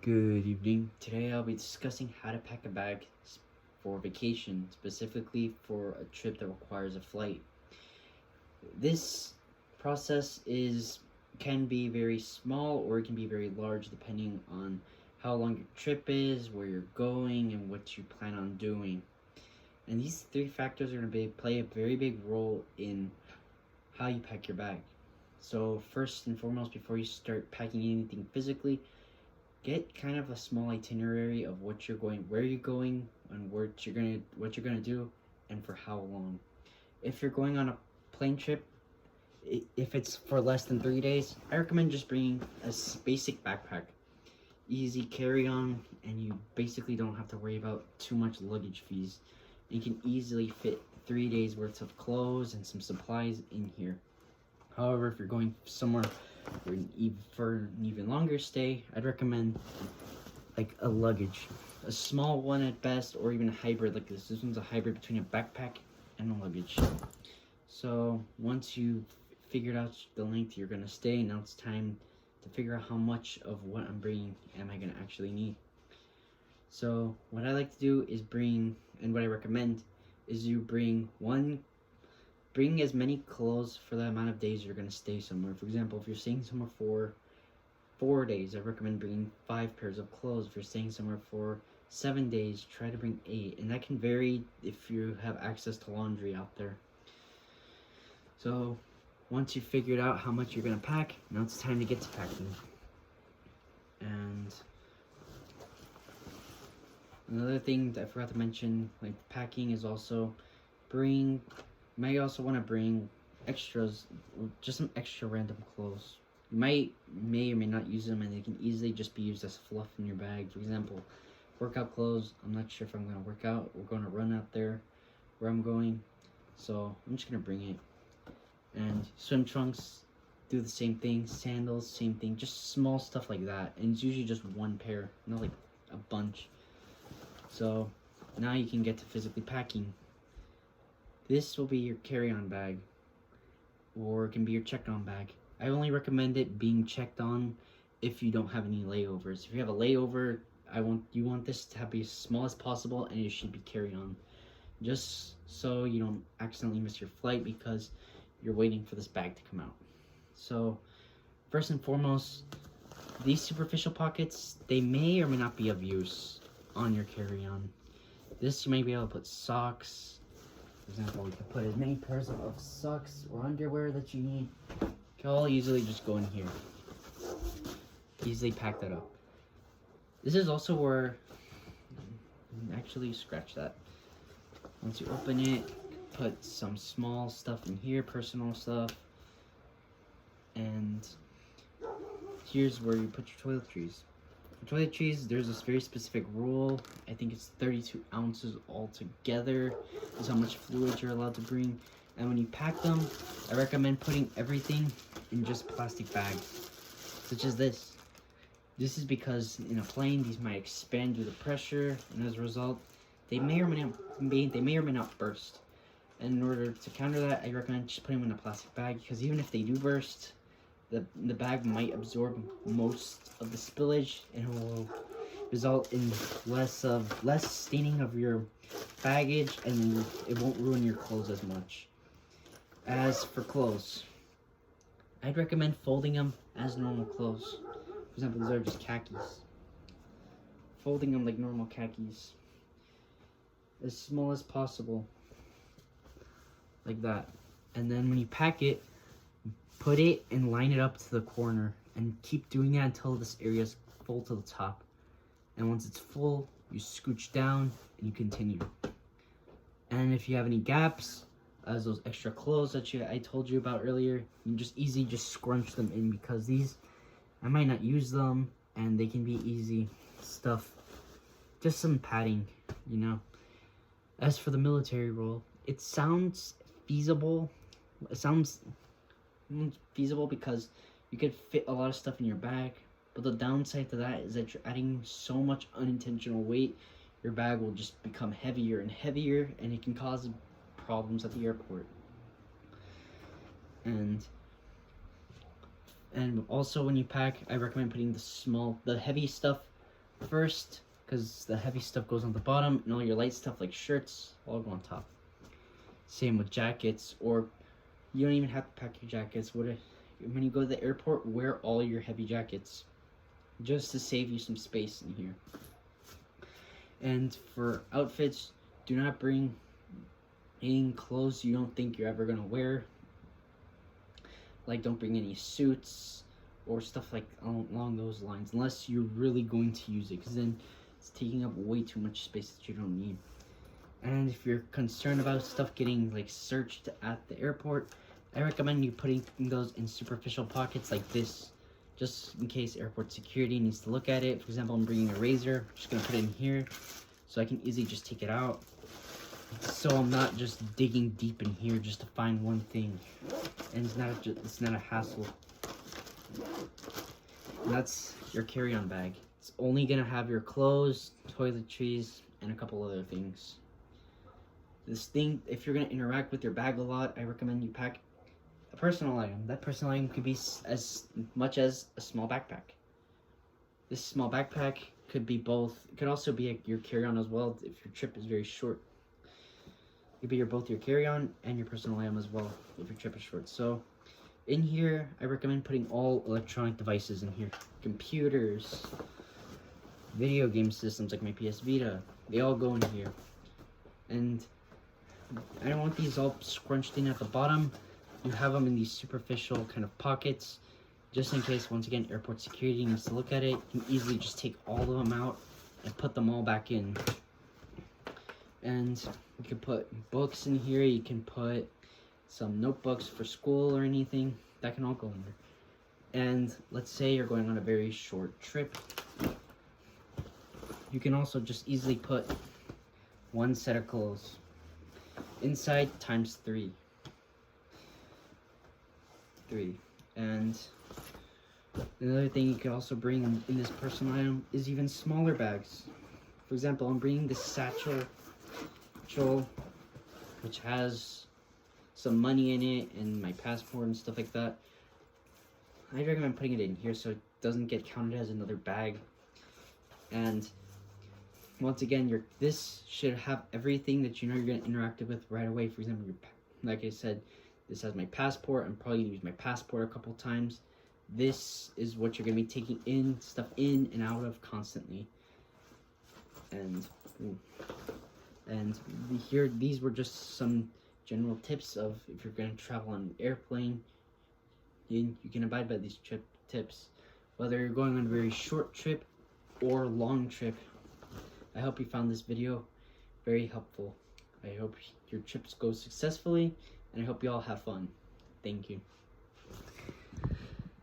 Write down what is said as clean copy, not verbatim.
Good evening. Today I'll be discussing how to pack a bag for vacation, specifically for a trip that requires a flight. This process can be very small or it can be very large depending on how long your trip is, where you're going, and what you plan on doing. And these three factors are going to play a very big role in how you pack your bag. So first and foremost, before you start packing anything physically, get kind of a small itinerary of what you're going, where you're going, and what you're gonna do, and for how long. If you're going on a plane trip, if it's for less than 3 days, I recommend just bringing a basic backpack, easy carry-on, and you basically don't have to worry about too much luggage fees. You can easily fit 3 days worth of clothes and some supplies in here. However, if you're going somewhere for an even longer stay, I'd recommend like a luggage, a small one at best, or even a hybrid like this. This one's a hybrid between a backpack and a luggage. So once you've figured out the length you're gonna stay, now it's time to figure out how much of what I'm bringing am I gonna actually need. So what I like to do is and what I recommend is you bring as many clothes for the amount of days you're going to stay somewhere. For example, if you're staying somewhere for 4 days, I recommend bringing 5 pairs of clothes. If you're staying somewhere for 7 days, try to bring 8. And that can vary if you have access to laundry out there. So once you've figured out how much you're going to pack, now it's time to get to packing. And another thing that I forgot to mention, like packing, is also you might also want to bring extras, just some extra random clothes. You may or may not use them, and they can easily just be used as fluff in your bag. For example, workout clothes. I'm not sure if I'm going to work out. We're going to run out there where I'm going, so I'm just going to bring it. And swim trunks, do the same thing. Sandals, same thing. Just small stuff like that, and it's usually just one pair, not like a bunch. So now you can get to physically packing. This will be your carry-on bag, or it can be your checked-on bag. I only recommend it being checked on if you don't have any layovers. If you have a layover, you want this to be as small as possible, and it should be carry-on, just so you don't accidentally miss your flight because you're waiting for this bag to come out. So first and foremost, these superficial pockets, they may or may not be of use on your carry-on. This, you may be able to put socks. For example, you can put as many pairs of socks or underwear that you need. You can all easily just go in here. Easily pack that up. This is also where, actually scratch that. Once you open it, put some small stuff in here, personal stuff. And here's where you put your toiletries. For toiletries, there's this very specific rule. I think it's 32 ounces altogether is how much fluid you're allowed to bring. And when you pack them, I recommend putting everything in just plastic bags, such as this. This is because in a plane, these might expand due to pressure, and as a result, they may or may not burst. And in order to counter that, I recommend just putting them in a plastic bag, because even if they do burst, the bag might absorb most of the spillage, and it will result in less staining of your baggage, and it won't ruin your clothes as much. As for clothes, I'd recommend folding them as normal clothes. For example, these are just khakis. Folding them like normal khakis, as small as possible, like that. And then when you pack it, put it and line it up to the corner, and keep doing that until this area is full to the top. And once it's full, you scooch down and you continue. And if you have any gaps, as those extra clothes that I told you about earlier, you can just scrunch them in, because these, I might not use them, and they can be easy stuff. Just some padding, you know. As for the military roll, it sounds feasible. It sounds feasible because you could fit a lot of stuff in your bag, but the downside to that is that you're adding so much unintentional weight. Your bag will just become heavier and heavier, and it can cause problems at the airport. And also when you pack, I recommend putting the heavy stuff first, because the heavy stuff goes on the bottom, and all your light stuff like shirts all go on top. Same with jackets, or you don't even have to pack your jackets. When you go to the airport, wear all your heavy jackets, just to save you some space in here. And for outfits, do not bring any clothes you don't think you're ever gonna wear. Like, don't bring any suits or stuff like along those lines, unless you're really going to use it, because then it's taking up way too much space that you don't need. And if you're concerned about stuff getting like searched at the airport, I recommend you putting those in superficial pockets like this, just in case airport security needs to look at it. For example, I'm bringing a razor, I'm just gonna put it in here so I can easily just take it out, so I'm not just digging deep in here just to find one thing, and it's not a hassle. And that's your carry-on bag. It's only gonna have your clothes, toiletries, and a couple other things. This thing, if you're gonna interact with your bag a lot, I recommend you pack a personal item. That personal item could be as much as a small backpack. This small backpack could be both. It could also be your carry-on as well if your trip is very short. It could be both your carry-on and your personal item as well if your trip is short. So in here, I recommend putting all electronic devices in here. Computers, video game systems like my PS Vita, they all go in here. And I don't want these all scrunched in at the bottom. You have them in these superficial kind of pockets, just in case, once again, airport security needs to look at it. You can easily just take all of them out and put them all back in. And you can put books in here, you can put some notebooks for school or anything, that can all go in there. And let's say you're going on a very short trip, you can also just easily put one set of clothes inside times three. And another thing you could also bring in this personal item is even smaller bags. For example, I'm bringing this satchel which has some money in it and my passport and stuff like that. I recommend putting it in here so it doesn't get counted as another bag. And once again, this should have everything that you know you're going to interact with right away. For example, like I said, this has my passport. I'm probably going to use my passport a couple times. This is what you're going to be taking stuff in and out of constantly. And here, these were just some general tips of if you're going to travel on an airplane, you can abide by these tips, whether you're going on a very short trip or long trip. I hope you found this video very helpful. I hope your trips go successfully, and I hope you all have fun. Thank you.